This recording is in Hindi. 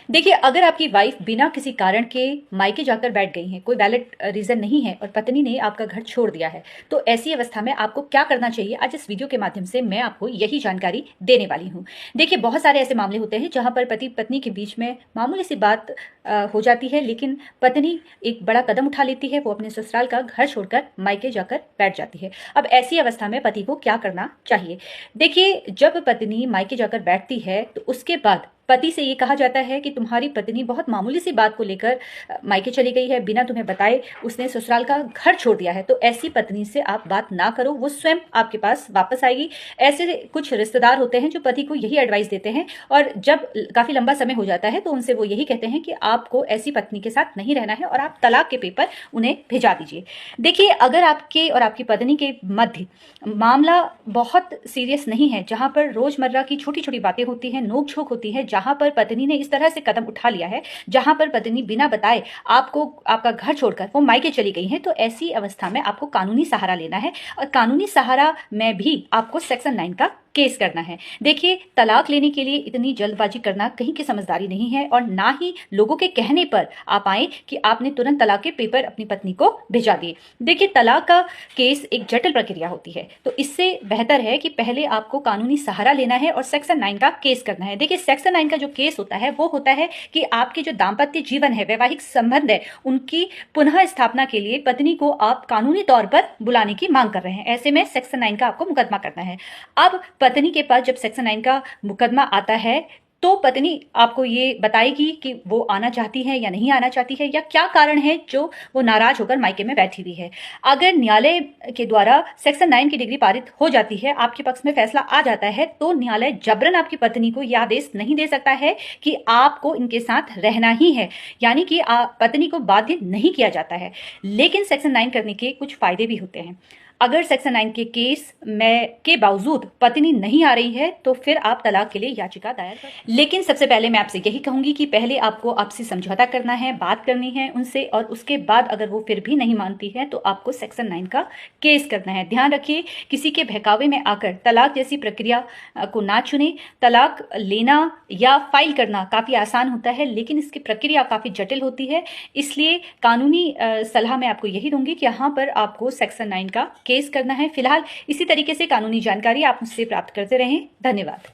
देखिए, अगर आपकी वाइफ बिना किसी कारण के मायके जाकर बैठ गई हैं, कोई वैलिड रीज़न नहीं है और पत्नी ने आपका घर छोड़ दिया है, तो ऐसी अवस्था में आपको क्या करना चाहिए? आज इस वीडियो के माध्यम से मैं आपको यही जानकारी देने वाली हूँ। देखिए, बहुत सारे ऐसे मामले होते हैं जहाँ पर पति-पत्नी के बीच में मामूली सी बात हो जाती है, लेकिन पत्नी एक बड़ा कदम उठा लेती है, वो अपने ससुराल का घर छोड़कर मायके जाकर बैठ जाती है। अब ऐसी अवस्था में पति को क्या करना चाहिए? देखिए, जब पत्नी मायके जाकर बैठती है, तो उसके बाद पति से ये कहा जाता है कि तुम्हारी पत्नी बहुत मामूली सी बात को लेकर मायके चली गई है, बिना तुम्हें बताए उसने ससुराल का घर छोड़ दिया है। तो ऐसी पत्नी से आप बात ना करो, वो स्वयं आपके पास वापस आएगी। ऐसे कुछ रिश्तेदार होते हैं जो पति को यही एडवाइस देते हैं, और जब काफ़ी लंबा समय हो जाता है तो उनसे वो यही कहते हैं कि आपको ऐसी पत्नी के साथ नहीं रहना है और आप तलाक के पेपर उन्हें भिजा दीजिए। देखिए, अगर आपके और आपकी पत्नी के मध्य मामला बहुत सीरियस नहीं है, जहाँ पर रोज़मर्रा की छोटी-छोटी बातें होती हैं, नोक-झोंक होती है, जहाँ पर पत्नी ने इस तरह से कदम उठा लिया है, जहाँ पर पत्नी बिना बताए आपको आपका घर छोड़कर वो मायके चली गई है, तो ऐसी अवस्था में आपको कानूनी सहारा लेना है। और कानूनी सहारा में भी आपको सेक्शन 9 का केस करना है। देखिए, तलाक लेने के लिए इतनी जल्दबाजी करना कहीं की समझदारी नहीं है, और ना ही लोगों के कहने पर आप आए कि आपने तुरंत तलाक के पेपर अपनी पत्नी को भिजा दिए। देखिए, तलाक का केस एक जटिल प्रक्रिया होती है, तो इससे बेहतर है कि पहले आपको कानूनी सहारा लेना है और सेक्शन 9 का केस करना है। देखिए, सेक्शन 9 का जो केस होता है वो होता है कि आपके जो दाम्पत्य जीवन है, वैवाहिक संबंध है, उनकी पुनः स्थापना के लिए पत्नी को आप कानूनी तौर पर बुलाने की मांग कर रहे हैं। ऐसे में सेक्शन 9 का आपको मुकदमा करना है। अब पत्नी के पास जब सेक्शन 9 का मुकदमा आता है, तो पत्नी आपको ये बताएगी कि वो आना चाहती है या नहीं आना चाहती है, या क्या कारण है जो वो नाराज होकर मायके में बैठी हुई है। अगर न्यायालय के द्वारा सेक्शन 9 की डिग्री पारित हो जाती है, आपके पक्ष में फैसला आ जाता है, तो न्यायालय जबरन आपकी पत्नी को यह आदेश नहीं दे सकता है कि आपको इनके साथ रहना ही है, यानी कि पत्नी को बाध्य नहीं किया जाता है। लेकिन सेक्शन 9 करने के कुछ फायदे भी होते हैं। अगर सेक्शन 9 के केस में के बावजूद पत्नी नहीं आ रही है, तो फिर आप तलाक के लिए याचिका दायर कर। लेकिन सबसे पहले मैं आपसे यही कहूंगी कि पहले आपको आपसे समझौता करना है, बात करनी है उनसे, और उसके बाद अगर वो फिर भी नहीं मानती है तो आपको सेक्शन 9 का केस करना है। ध्यान रखिए, किसी के बहकावे में आकर तलाक जैसी प्रक्रिया को ना चुने। तलाक लेना या फाइल करना काफ़ी आसान होता है, लेकिन इसकी प्रक्रिया काफ़ी जटिल होती है। इसलिए कानूनी सलाह मैं आपको यही दूंगी कि यहाँ पर आपको सेक्शन 9 का केस करना है। फिलहाल इसी तरीके से कानूनी जानकारी आप मुझसे प्राप्त करते रहें। धन्यवाद।